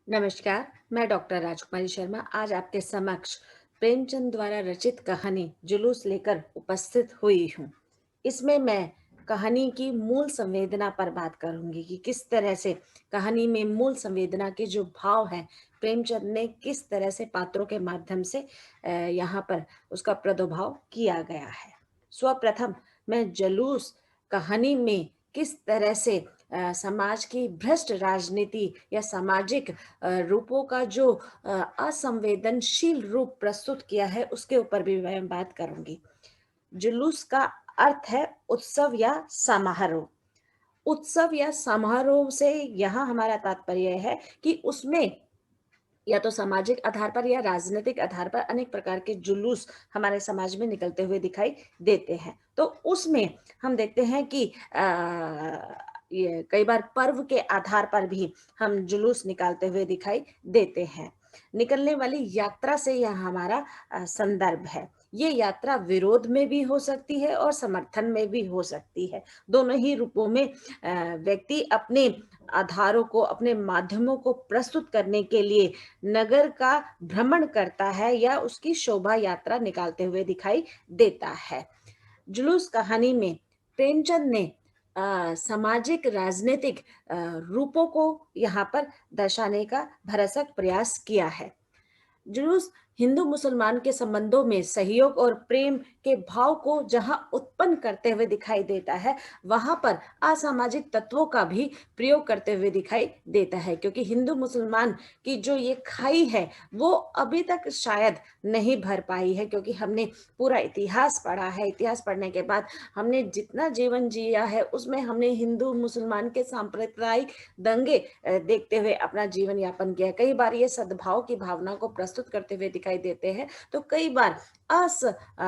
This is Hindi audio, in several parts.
नमस्कार, मैं डॉक्टर राजकुमारी शर्मा आज आपके समक्ष प्रेमचंद द्वारा रचित कहानी जुलूस लेकर उपस्थित हुई हूँ। इसमें मैं कहानी की मूल संवेदना पर बात करूंगी कि किस तरह से कहानी में मूल संवेदना के जो भाव हैं, प्रेमचंद ने किस तरह से पात्रों के माध्यम से यहाँ पर उसका प्रादुर्भाव किया गया है। सर्वप्रथम मैं जुलूस कहानी में किस तरह से समाज की भ्रष्ट राजनीति या सामाजिक रूपों का जो असंवेदनशील रूप प्रस्तुत किया है उसके ऊपर भी मैं बात करूंगी। जुलूस का अर्थ है उत्सव या समारोह। उत्सव या समारोह से यहाँ हमारा तात्पर्य है कि उसमें या तो सामाजिक आधार पर या राजनीतिक आधार पर अनेक प्रकार के जुलूस हमारे समाज में निकलते हुए दिखाई देते हैं। तो उसमें हम देखते हैं कि ये कई बार पर्व के आधार पर भी हम जुलूस निकालते हुए दिखाई देते हैं। निकलने वाली यात्रा से यह हमारा संदर्भ है। ये यात्रा विरोध में भी हो सकती है और समर्थन में भी हो सकती है। दोनों ही रूपों में व्यक्ति अपने आधारों को, अपने माध्यमों को प्रस्तुत करने के लिए नगर का भ्रमण करता है या उसकी शोभा यात्रा निकालते हुए दिखाई देता है। जुलूस कहानी में प्रेमचंद ने सामाजिक राजनीतिक रूपों को यहाँ पर दर्शाने का भरसक प्रयास किया है। जुलूस हिंदू मुसलमान के संबंधों में सहयोग और प्रेम के भाव को जहां उत्पन्न करते हुए दिखाई देता है, वहां पर असामाजिक तत्वों का भी प्रयोग करते हुए दिखाई देता है, क्योंकि हिंदू मुसलमान की जो ये खाई है वो अभी तक शायद नहीं भर पाई है, क्योंकि हमने पूरा इतिहास पढ़ा है। इतिहास पढ़ने के बाद हमने जितना जीवन जिया है उसमें हमने हिंदू मुसलमान के सांप्रदायिक दंगे देखते हुए अपना जीवन यापन किया। कई बार ये सद्भाव की भावना को प्रस्तुत करते हुए दिखाई देते हैं, तो कई बार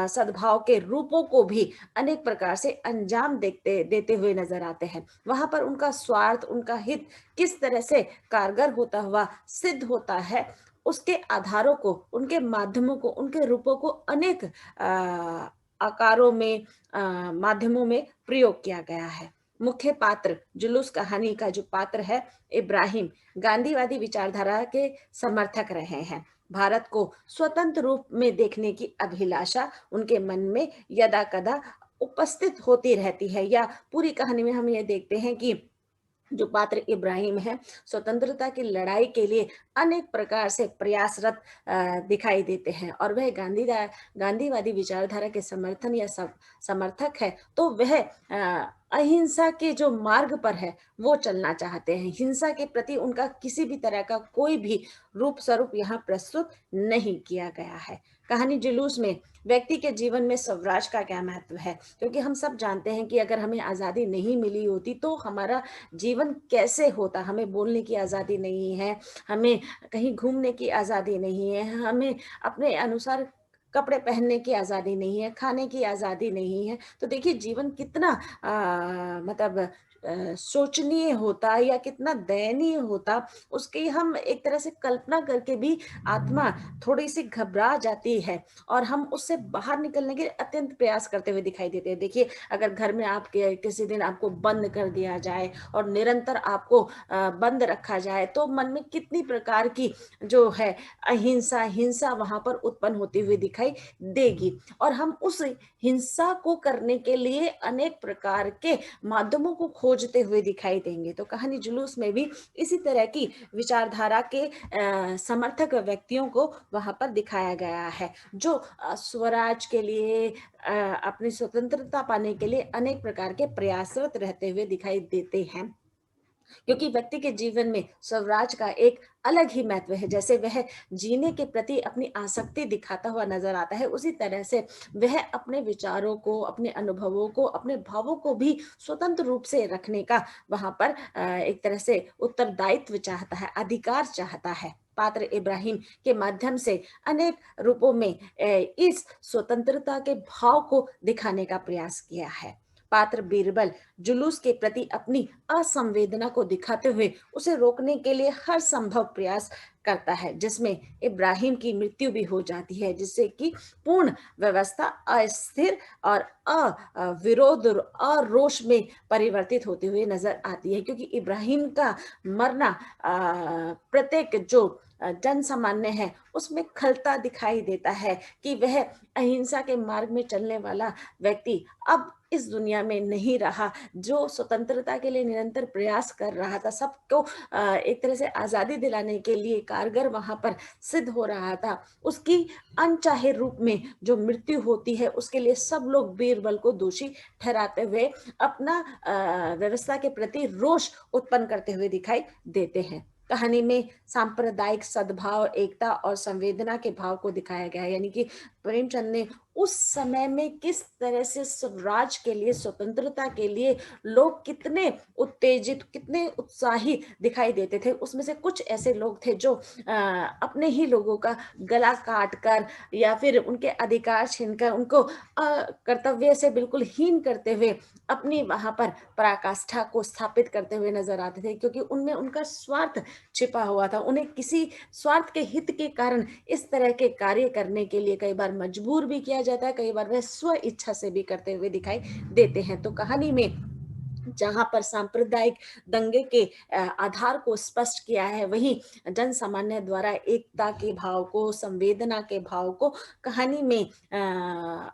सद्भाव के रूपों को भी अनेक प्रकार से अंजाम देखते देते हुए नजर आते हैं। वहां पर उनका स्वार्थ, उनका हित किस तरह से कारगर होता हुआ सिद्ध होता है, उसके आधारों को, उनके माध्यमों को, उनके रूपों को अनेक आकारों में, माध्यमों में प्रयोग किया गया है। मुख्य पात्र जुलूस कहानी का जो पात्र है इब्राहिम, गांधीवादी विचारधारा के समर्थक रहे हैं। भारत को स्वतंत्र रूप में देखने की अभिलाषा उनके मन में यदा कदा उपस्थित होती रहती है। या पूरी कहानी में हम ये देखते हैं कि जो पात्र इब्राहिम है, स्वतंत्रता की लड़ाई के लिए अनेक प्रकार से प्रयासरत दिखाई देते हैं, और वह गांधीवादी विचारधारा के समर्थन या समर्थक है। तो वह अहिंसा के जो मार्ग पर है वो चलना चाहते हैं। हिंसा के प्रति उनका किसी भी तरह का कोई भी रूप स्वरूप यहाँ प्रस्तुत नहीं किया गया है। कहानी जुलूस में व्यक्ति के जीवन में स्वराज का क्या महत्व है, क्योंकि हम सब जानते हैं कि अगर हमें आज़ादी नहीं मिली होती तो हमारा जीवन कैसे होता। हमें बोलने की आज़ादी नहीं है, हमें कहीं घूमने की आज़ादी नहीं है, हमें अपने अनुसार कपड़े पहनने की आज़ादी नहीं है, खाने की आज़ादी नहीं है। तो देखिए जीवन कितना मतलब शोचनीय होता या कितना दयनीय होता, उसकी हम एक तरह से कल्पना करके भी आत्मा थोड़ी-सी घबरा जाती है और हम उससे बाहर निकलने के अत्यंत प्रयास करते हुए दिखाई देते हैं। देखिए, अगर घर में आपके किसी दिन आपको बंद कर दिया जाए और निरंतर आपको बंद रखा जाए, तो मन में कितनी प्रकार की जो है अहिंसा, हिंसा वहाँ पर उत्पन्न होती हुई दिखाई देगी, और हम उस हिंसा को करने के लिए अनेक प्रकार के माध्यमों को खोजते हुए दिखाई देंगे। तो कहानी जुलूस में भी इसी तरह की विचारधारा के समर्थक व्यक्तियों को वहाँ पर दिखाया गया है, जो स्वराज के लिए, अपनी स्वतंत्रता पाने के लिए अनेक प्रकार के प्रयासरत रहते हुए दिखाई देते हैं। क्योंकि व्यक्ति के जीवन में स्वराज का एक अलग ही महत्व है। जैसे वह जीने के प्रति अपनी आसक्ति दिखाता हुआ नजर आता है, उसी तरह से वह अपने विचारों को, अपने अनुभवों को, अपने भावों को भी स्वतंत्र रूप से रखने का वहां पर एक तरह से उत्तरदायित्व चाहता है, अधिकार चाहता है। पात्र इब्राहिम के माध्यम से अनेक रूपों में इस स्वतंत्रता के भाव को दिखाने का प्रयास किया है। पात्र बीरबल जुलूस के प्रति अपनी असंवेदना को दिखाते हुए उसे रोकने के लिए हर संभव प्रयास करता है, जिसमें इब्राहिम की मृत्यु भी हो जाती है, जिससे कि पूर्ण व्यवस्था अस्थिर और विरोध और अरोष में परिवर्तित होते हुए नजर आती है, क्योंकि इब्राहिम का मरना प्रत्येक जो जन सामान्य है उसमें खलता दिखाई देता है कि वह अहिंसा के मार्ग में चलने वाला व्यक्ति अब इस दुनिया में नहीं रहा, जो स्वतंत्रता के लिए निरंतर प्रयास कर रहा था, सबको एक तरह से आजादी दिलाने के लिए कारगर वहां पर सिद्ध हो रहा था, उसकी अनचाहे रूप में जो मृत्यु होती है उसके लिए सब लोग बीरबल को दोषी ठहराते हुए अपना व्यवस्था के प्रति रोष उत्पन्न करते हुए दिखाई देते हैं। कहानी में सांप्रदायिक सद्भाव, एकता और संवेदना के भाव को दिखाया गया है, यानी कि प्रेमचंद ने उस समय में किस तरह से स्वराज के लिए, स्वतंत्रता के लिए लोग कितने उत्तेजित, कितने उत्साही दिखाई देते थे। उसमें से कुछ ऐसे लोग थे जो अपने ही लोगों का गला काट कर या फिर उनके अधिकार छीनकर उनको कर्तव्य से बिल्कुल हीन करते हुए अपनी वहां पर पराकाष्ठा को स्थापित करते हुए नजर आते थे, क्योंकि उनमें उनका स्वार्थ छिपा हुआ था। उन्हें किसी स्वार्थ के हित के कारण इस तरह के कार्य करने के लिए कई बार मजबूर भी किया जाता है, कई बार वह स्व इच्छा से भी करते हुए दिखाई देते हैं। तो कहानी में जहां पर सांप्रदायिक दंगे के आधार को स्पष्ट किया है, वहीं जन सामान्य द्वारा एकता के भाव को, संवेदना के भाव को कहानी में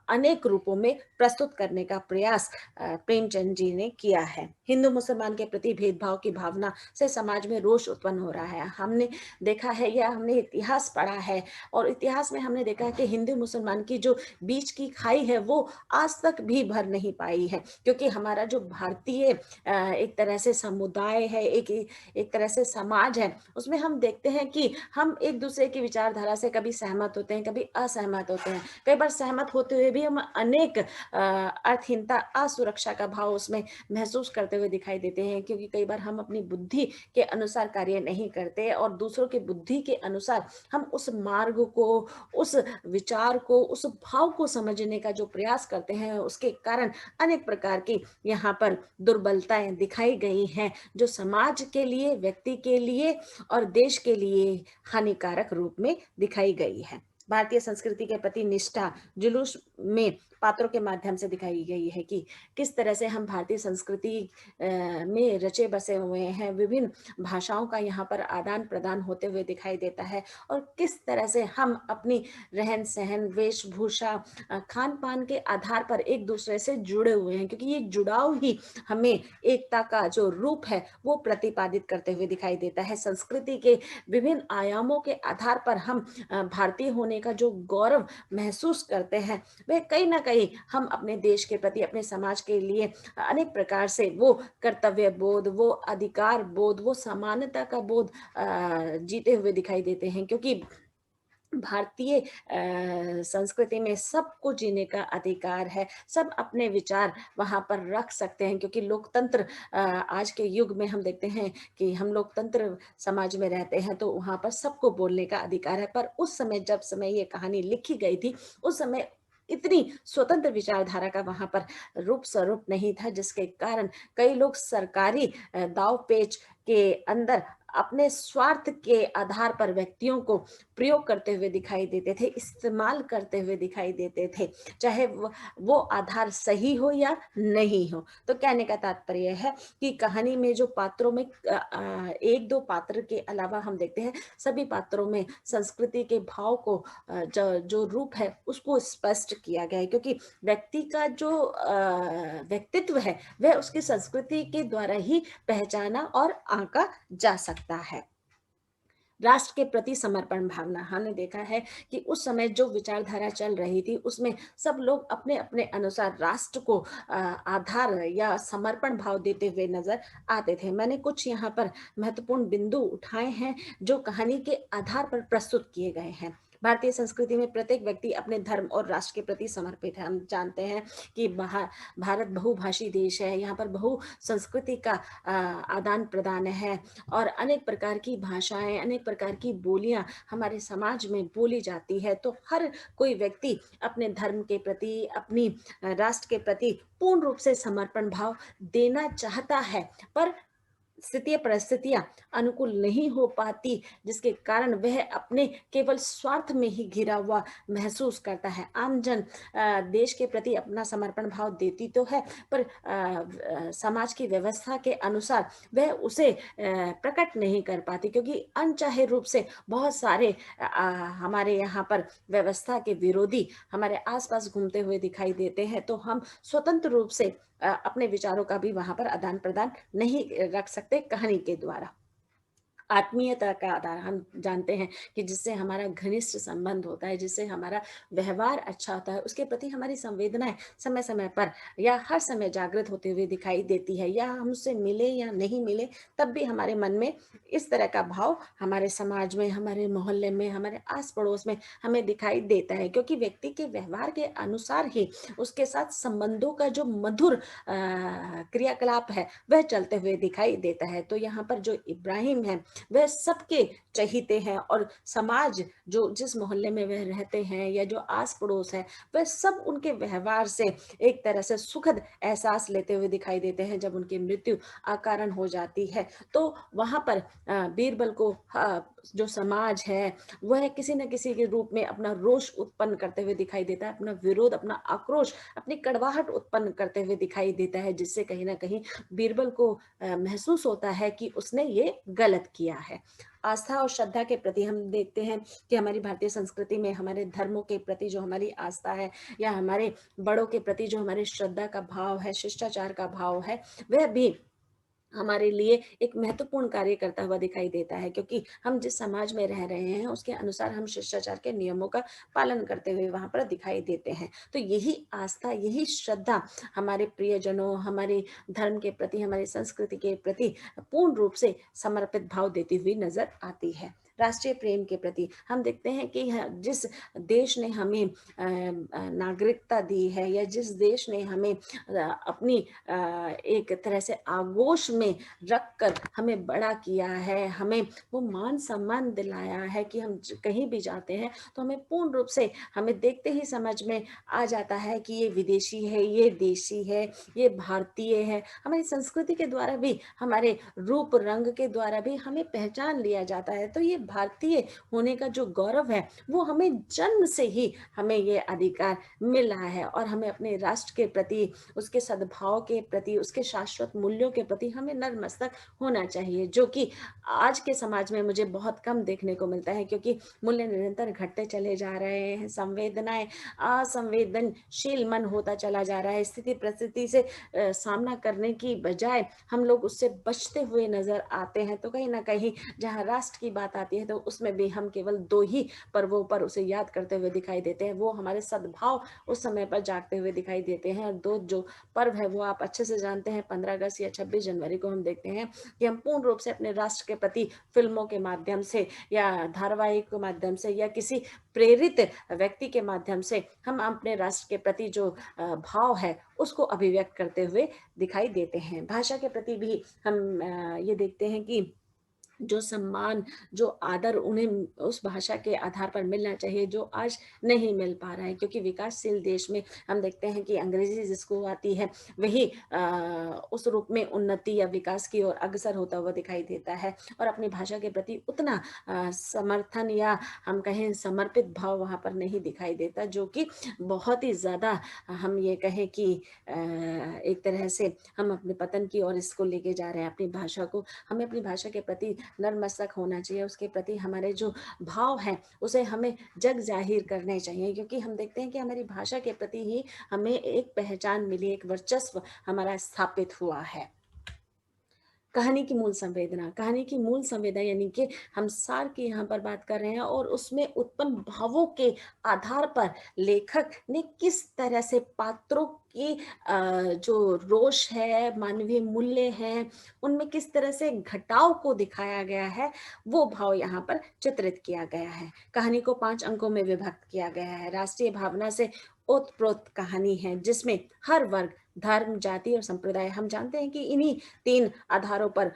अनेक रूपों में प्रस्तुत करने का प्रयास प्रेमचंद जी ने किया है। हिंदू मुसलमान के प्रति भेदभाव की भावना से समाज में रोष उत्पन्न हो रहा है। हमने देखा है या हमने इतिहास पढ़ा है, और इतिहास में हमने देखा है कि हिंदू मुसलमान की जो बीच की खाई है वो आज तक भी भर नहीं पाई है, क्योंकि हमारा जो भारतीय एक तरह से समुदाय है, एक तरह से समाज है, उसमें हम देखते हैं कि हम एक दूसरे की विचारधारा से कभी सहमत होते हैं, कभी असहमत होते हैं। कई बार सहमत होते हुए भी हम अनेक अर्थहीनता, असुरक्षा का भाव उसमें महसूस करते हुए दिखाई देते हैं, क्योंकि कई बार हम अपनी बुद्धि के अनुसार कार्य नहीं करते और दूसरों की बुद्धि के अनुसार हम उस मार्ग को, उस विचार को, उस भाव को समझने का जो प्रयास करते हैं, उसके कारण अनेक प्रकार की यहाँ पर दुर्बलताएं दिखाई गई हैं, जो समाज के लिए, व्यक्ति के लिए और देश के लिए हानिकारक रूप में दिखाई गई है। भारतीय संस्कृति के प्रति निष्ठा जुलूस में पात्रों के माध्यम से दिखाई गई है कि किस तरह से हम भारतीय संस्कृति में रचे बसे हुए हैं। विभिन्न भाषाओं का यहाँ पर आदान प्रदान होते हुए दिखाई देता है, और किस तरह से हम अपनी रहन सहन, वेशभूषा, खान पान के आधार पर एक दूसरे से जुड़े हुए हैं, क्योंकि ये जुड़ाव ही हमें एकता का जो रूप है वो प्रतिपादित करते हुए दिखाई देता है। संस्कृति के विभिन्न आयामों के आधार पर हम भारतीय होने का जो गौरव महसूस करते हैं, वह कहीं ना कहीं हम अपने देश के प्रति, अपने समाज के लिए अनेक प्रकार से वो कर्तव्य बोध, वो अधिकार बोध, वो समानता का बोध जीते हुए दिखाई देते हैं, क्योंकि भारतीय संस्कृति में सबको जीने का अधिकार है, सब अपने विचार वहां पर रख सकते हैं, क्योंकि लोकतंत्र आज के युग में हम देखते हैं कि हम लोकतंत्र समाज में रहते हैं, तो वहां पर सबको बोलने का अधिकार है। पर उस समय, जब समय ये कहानी लिखी गई थी, उस समय इतनी स्वतंत्र विचारधारा का वहां पर रूप स्वरूप नहीं था, जिसके कारण कई लोग सरकारी दाव पेच के अंदर अपने स्वार्थ के आधार पर व्यक्तियों को प्रयोग करते हुए दिखाई देते थे, इस्तेमाल करते हुए दिखाई देते थे, चाहे वो आधार सही हो या नहीं हो। तो कहने का तात्पर्य है कि कहानी में जो पात्रों में एक दो पात्र के अलावा हम देखते हैं सभी पात्रों में संस्कृति के भाव को जो रूप है उसको स्पष्ट किया गया है, क्योंकि व्यक्ति का जो व्यक्तित्व है वह उसकी संस्कृति के द्वारा ही पहचाना और आंका जा सकता है। राष्ट्र के प्रति समर्पण भावना, हमने देखा है कि उस समय जो विचारधारा चल रही थी उसमें सब लोग अपने अपने अनुसार राष्ट्र को आधार या समर्पण भाव देते हुए नजर आते थे। मैंने कुछ यहाँ पर महत्वपूर्ण बिंदु उठाए हैं जो कहानी के आधार पर प्रस्तुत किए गए हैं। भारतीय संस्कृति में प्रत्येक व्यक्ति अपने धर्म और राष्ट्र के प्रति समर्पित है। हम जानते हैं कि भारत बहुभाषी देश है, यहाँ पर बहु संस्कृति का आदान प्रदान है, और अनेक प्रकार की भाषाएं, अनेक प्रकार की बोलियां हमारे समाज में बोली जाती है। तो हर कोई व्यक्ति अपने धर्म के प्रति, अपनी राष्ट्र के प्रति पूर्ण रूप से समर्पण भाव देना चाहता है, पर स्थितियाँ परिस्थितियाँ अनुकूल नहीं हो पाती, जिसके कारण वह अपने केवल स्वार्थ में ही घिरा हुआ महसूस करता है। आमजन देश के प्रति अपना समर्पण भाव देती तो है, पर समाज की व्यवस्था के अनुसार वह उसे प्रकट नहीं कर पाती, क्योंकि अनचाहे रूप से बहुत सारे हमारे यहाँ पर व्यवस्था के विरोधी हमारे आस-पास घूमते हुए दिखाई देते हैं, तो हम स्वतंत्र रूप से अपने विचारों का भी वहाँ पर आदान-प्रदान नहीं रख सकते कहानी के द्वारा। आत्मीयता का आधार हम जानते हैं कि जिससे हमारा घनिष्ठ संबंध होता है, जिससे हमारा व्यवहार अच्छा होता है, उसके प्रति हमारी संवेदनाएँ समय-समय पर या हर समय जागृत होते हुए दिखाई देती है, या हम उससे मिले या नहीं मिले, तब भी हमारे मन में इस तरह का भाव हमारे समाज में, हमारे मोहल्ले में, हमारे आस-पड़ोस में हमें दिखाई देता है, क्योंकि व्यक्ति के व्यवहार के अनुसार ही उसके साथ संबंधों का जो मधुर क्रियाकलाप है, वह चलते हुए दिखाई देता है। तो यहाँ पर जो इब्राहिम हैं, वह सबके चहीते हैं, और समाज जो जिस मोहल्ले में वह रहते हैं या जो आस पड़ोस है, वह सब उनके व्यवहार से एक तरह से सुखद एहसास लेते हुए दिखाई देते हैं। जब उनकी मृत्यु अकारण हो जाती है, तो वहां पर बीरबल को जो समाज है, वह किसी न किसी के रूप में अपना रोष उत्पन्न करते हुए दिखाई देता है, अपना विरोध, अपना आक्रोश, अपनी कड़वाहट उत्पन्न करते हुए दिखाई देता है, जिससे कहीं ना कहीं बीरबल को महसूस होता है कि उसने ये गलत किया है। आस्था और श्रद्धा के प्रति हम देखते हैं कि हमारी भारतीय संस्कृति में हमारे धर्मों के प्रति जो हमारी आस्था है, या हमारे बड़ों के प्रति जो हमारी श्रद्धा का भाव है, शिष्टाचार का भाव है, वह भी हमारे लिए एक महत्वपूर्ण कार्य करता हुआ दिखाई देता है, क्योंकि हम जिस समाज में रह रहे हैं उसके अनुसार हम शिष्टाचार के नियमों का पालन करते हुए वहां पर दिखाई देते हैं। तो यही आस्था, यही श्रद्धा हमारे प्रियजनों, हमारे धर्म के प्रति, हमारी संस्कृति के प्रति पूर्ण रूप से समर्पित भाव देती हुई नजर आती है। राष्ट्रीय प्रेम के प्रति हम देखते हैं कि जिस देश ने हमें नागरिकता दी है, या जिस देश ने हमें अपनी एक तरह से आगोश में रखकर हमें बड़ा किया है, हमें वो मान सम्मान दिलाया है कि हम कहीं भी जाते हैं तो हमें पूर्ण रूप से, हमें देखते ही समझ में आ जाता है कि ये विदेशी है, ये देशी है, ये भारतीय है। हमारी संस्कृति के द्वारा भी, हमारे रूप रंग के द्वारा भी हमें पहचान लिया जाता है। तो ये भारतीय होने का जो गौरव है, वो हमें जन्म से ही हमें ये अधिकार मिल रहा है, और हमें अपने राष्ट्र के प्रति, उसके सद्भाव के प्रति, उसके शाश्वत मूल्यों के प्रति हमें नतमस्तक होना चाहिए, जो कि आज के समाज में मुझे बहुत कम देखने को मिलता है, क्योंकि मूल्य निरंतर घटते चले जा रहे हैं, संवेदनाएं, असंवेदनशील मन होता चला जा रहा है। स्थिति परिस्थिति से सामना करने की बजाय हम लोग उससे बचते हुए नजर आते हैं। तो कहीं ना कहीं जहाँ राष्ट्र की बात आती है, तो उसमें भी हम केवल दो ही पर्वों पर उसे याद करते हुए दिखाई देते हैं, वो हमारे सद्भाव उस समय पर जागते हुए दिखाई देते हैं। और दो जो पर्व है वो आप अच्छे से जानते हैं, 15 अगस्त या 26 जनवरी को हम देखते हैं कि हम पूर्ण रूप से अपने राष्ट्र के प्रति फिल्मों के माध्यम से, या धारावाहिक के माध्यम से, या किसी प्रेरित व्यक्ति के माध्यम से हम अपने राष्ट्र के प्रति जो भाव है उसको अभिव्यक्त करते हुए दिखाई देते हैं। भाषा के प्रति भी हम ये देखते हैं कि जो सम्मान, जो आदर उन्हें उस भाषा के आधार पर मिलना चाहिए, जो आज नहीं मिल पा रहा है, क्योंकि विकासशील देश में हम देखते हैं कि अंग्रेजी जिसको आती है वही उस रूप में उन्नति या विकास की ओर अग्रसर होता हुआ दिखाई देता है, और अपनी भाषा के प्रति उतना समर्थन, या हम कहें समर्पित भाव वहाँ पर नहीं दिखाई देता, जो कि बहुत ही ज़्यादा, हम ये कहें कि एक तरह से हम अपने पतन की ओर इसको लेके जा रहे हैं अपनी भाषा को। हमें अपनी भाषा के प्रति नतमस्तक होना चाहिए, उसके प्रति हमारे जो भाव हैं उसे हमें जग जाहिर करने चाहिए, क्योंकि हम देखते हैं कि हमारी भाषा के प्रति ही हमें एक पहचान मिली, एक वर्चस्व हमारा स्थापित हुआ है। कहानी की मूल संवेदना, कहानी की मूल संवेदना यानी कि हम सार की यहाँ पर बात कर रहे हैं, और उसमें उत्पन्न भावों के आधार पर लेखक ने किस तरह से पात्रों की जो रोष है, मानवीय मूल्य है, उनमें किस तरह से घटाव को दिखाया गया है, वो भाव यहाँ पर चित्रित किया गया है। कहानी को 5 अंकों में विभक्त किया गया है। राष्ट्रीय भावना से ओतप्रोत कहानी है, जिसमें हर वर्ग, धर्म, जाति और संप्रदाय। हम जानते हैं कि इन्हीं 3 आधारों पर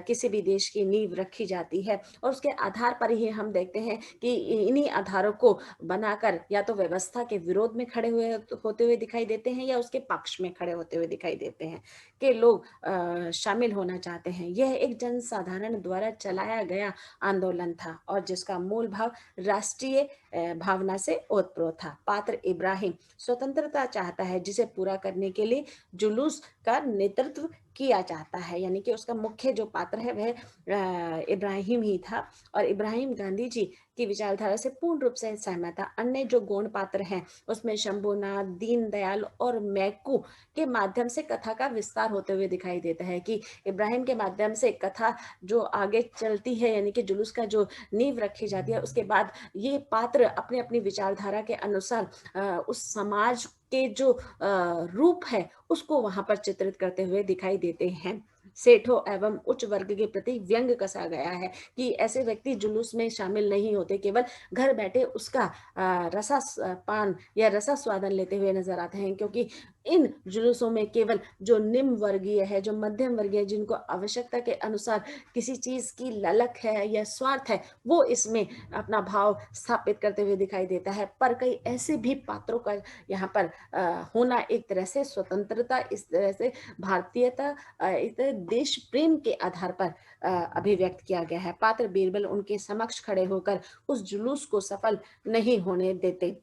किसी भी देश की नींव रखी जाती है और उसके आधार पर ही हम देखते हैं कि इन्हीं आधारों को बनाकर या तो व्यवस्था के विरोध में खड़े हुए होते हुए दिखाई देते हैं या उसके पक्ष में खड़े होते हुए दिखाई देते हैं कि लोग शामिल होना चाहते हैं। यह एक जनसाधारण द्वारा चलाया गया आंदोलन था और जिसका मूल भाव राष्ट्रीय भावना से ओतप्रोत था। पात्र इब्राहिम स्वतंत्रता चाहता है जिसे पूरा करने के लिए जुलूस का नेतृत्व किया जाता है, यानी कि उसका मुख्य जो पात्र है वह इब्राहिम ही था और इब्राहिम गांधी जी की विचारधारा से पूर्ण रूप से सहमत था। अन्य जो गौण पात्र हैं उसमें शंभुनाथ, दीनदयाल और मैकू के माध्यम से कथा का विस्तार होते हुए दिखाई देता है कि इब्राहिम के माध्यम से कथा जो आगे चलती है, यानी कि जुलूस का जो नींव रखी जाती है, उसके बाद ये पात्र अपने अपनी विचारधारा के अनुसार उस समाज के जो रूप है उसको वहां पर चित्रित करते हुए दिखाई देते हैं। सेठों एवं उच्च वर्ग के प्रति व्यंग कसा गया है कि ऐसे व्यक्ति जुलूस में शामिल नहीं होते, केवल घर बैठे उसका रसा पान या रसा स्वादन लेते हुए नजर आते हैं, क्योंकि इन जुलूसों में केवल जो निम्न वर्गीय है, जो मध्यम वर्गीय, जिनको आवश्यकता के अनुसार किसी चीज की ललक है या स्वार्थ है, वो इसमें अपना भाव स्थापित करते हुए दिखाई देता है। पर कई ऐसे भी पात्रों का यहाँ पर होना एक तरह से स्वतंत्रता, इस तरह से भारतीयता, इस तरह देश प्रेम के आधार पर अभिव्यक्त किया गया है। पात्र बीरबल उनके समक्ष खड़े होकर उस जुलूस को सफल नहीं होने देते,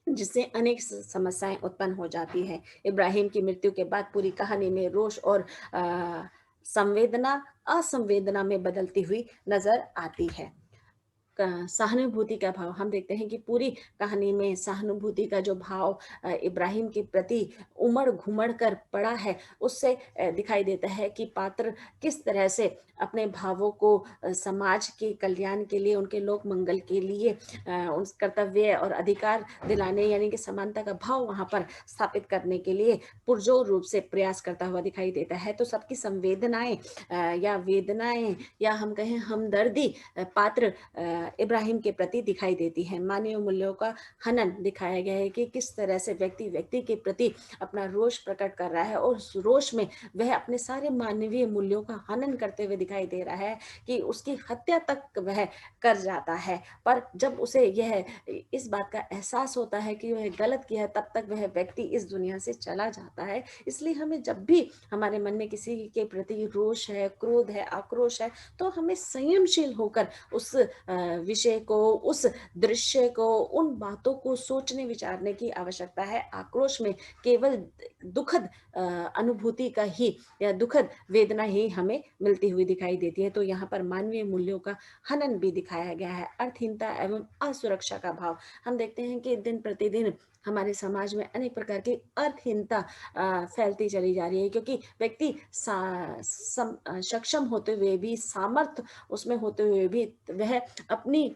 जिससे अनेक समस्याएं उत्पन्न हो जाती है। इब्राहिम की मृत्यु के बाद पूरी कहानी में रोष और संवेदना असंवेदना में बदलती हुई नजर आती है। सहानुभूति का भाव, हम देखते हैं कि पूरी कहानी में सहानुभूति का जो भाव इब्राहिम के प्रति उमड़ घुमड़ कर पड़ा है, उससे दिखाई देता है कि पात्र किस तरह से अपने भावों को समाज के कल्याण के लिए, उनके लोक मंगल के लिए उन कर्तव्य और अधिकार दिलाने, यानी कि समानता का भाव वहां पर स्थापित करने के लिए पुरजोर रूप से प्रयास करता हुआ दिखाई देता है। तो सबकी संवेदनाएं या वेदनाएं या हम कहें हमदर्दी पात्र इब्राहिम के प्रति दिखाई देती है। मानवीय मूल्यों का हनन दिखाया गया है कि किस तरह से व्यक्ति व्यक्ति के प्रति अपना रोष प्रकट कर रहा है और उस रोष में वह अपने सारे मानवीय मूल्यों का हनन करते हुए दिखाई दे रहा है कि उसकी हत्या तक वह कर जाता है। पर जब उसे यह इस बात का एहसास होता है कि वह गलत किया है, तब तक वह व्यक्ति इस दुनिया से चला जाता है। इसलिए हमें जब भी हमारे मन में किसी के प्रति रोष है, क्रोध है, आक्रोश है, तो हमें संयमशील होकर उस विषय को, उस दृश्य को, उन बातों को सोचने विचारने की आवश्यकता है। आक्रोश में केवल दुखद अनुभूति का ही या दुखद वेदना ही हमें मिलती हुई दिखाई देती है। तो यहाँ पर मानवीय मूल्यों का हनन भी दिखाया गया है। अर्थहीनता एवं असुरक्षा का भाव, हम देखते हैं कि दिन प्रतिदिन हमारे समाज में अनेक प्रकार की अर्थहीनता फैलती चली जा रही है, क्योंकि व्यक्ति सक्षम होते हुए भी, सामर्थ्य उसमें होते हुए भी, वह अपनी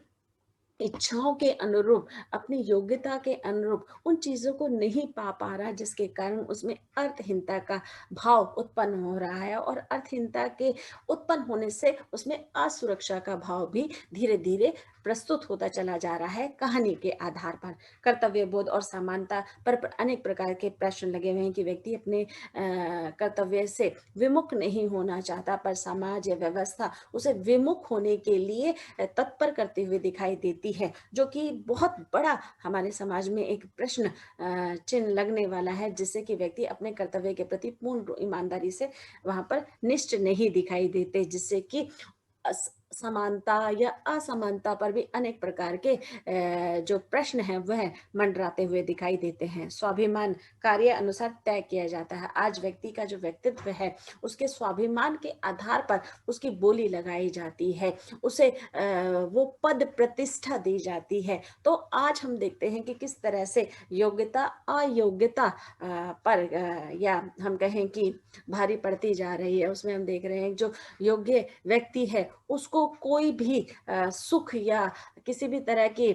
इच्छाओं के अनुरूप, अपनी योग्यता के अनुरूप उन चीजों को नहीं पा रहा, जिसके कारण उसमें अर्थहीनता का भाव उत्पन्न हो रहा है और अर्थहीनता के उत्पन्न होने से उसमें असुरक्षा का भाव भी धीरे धीरे प्रस्तुत होता चला जा रहा है। कहानी के आधार पर कर्तव्य बोध और समानता पर अनेक प्रकार के प्रश्न लगे हुए हैं कि व्यक्ति अपने कर्तव्य से विमुख नहीं होना चाहता, पर समाज या व्यवस्था उसे विमुख होने के लिए तत्पर करते हुए दिखाई देती है, जो कि बहुत बड़ा हमारे समाज में एक प्रश्न चिन्ह लगने वाला है, जिससे कि व्यक्ति अपने कर्तव्य के प्रति पूर्ण ईमानदारी से वहां पर निष्ठ नहीं दिखाई देते, जिससे कि समानता या असमानता पर भी अनेक प्रकार के जो प्रश्न हैं वह मंडराते हुए दिखाई देते हैं। स्वाभिमान कार्य अनुसार तय किया जाता है। आज व्यक्ति का जो व्यक्तित्व है उसके स्वाभिमान के आधार पर उसकी बोली लगाई जाती है, उसे वो पद प्रतिष्ठा दी जाती है। तो आज हम देखते हैं कि किस तरह से योग्यता अयोग्यता पर या हम कहें कि भारी पड़ती जा रही है। उसमें हम देख रहे हैं जो योग्य व्यक्ति है उसको कोई भी सुख या किसी भी तरह के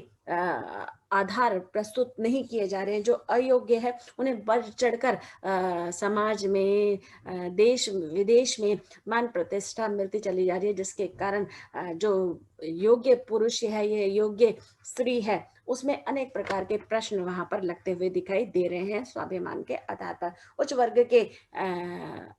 आधार प्रस्तुत नहीं किए जा रहे हैं। जो अयोग्य है उन्हें बढ़ चढ़कर समाज में, देश विदेश में मान प्रतिष्ठा मिलती चली जा रही है, जिसके कारण जो योग्य पुरुष है, ये योग्य स्त्री है, उसमें अनेक प्रकार के प्रश्न वहां पर लगते हुए दिखाई दे रहे हैं स्वाभिमान के आधार पर। उच्च वर्ग के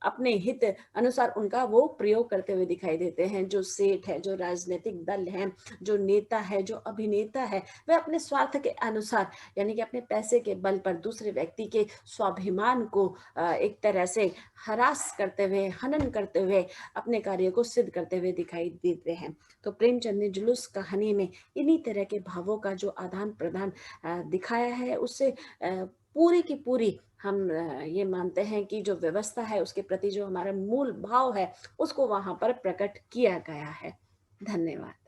अपने हित अनुसार उनका वो प्रयोग करते हुए दिखाई देते हैं। जो सेठ है, जो राजनीतिक दल है, जो नेता है, जो अभिनेता है, वह अपने स्वार्थ के अनुसार, यानी कि अपने पैसे के बल पर दूसरे व्यक्ति के स्वाभिमान को एक तरह से हरास करते हुए, हनन करते हुए अपने कार्य को सिद्ध करते हुए दिखाई देते हैं। तो प्रेमचंद ने जुलूस कहानी में इन्हीं तरह के भावों का जो आदान प्रदान दिखाया है, उससे पूरी की पूरी हम ये मानते हैं कि जो व्यवस्था है उसके प्रति जो हमारा मूल भाव है, उसको वहां पर प्रकट किया गया है। धन्यवाद।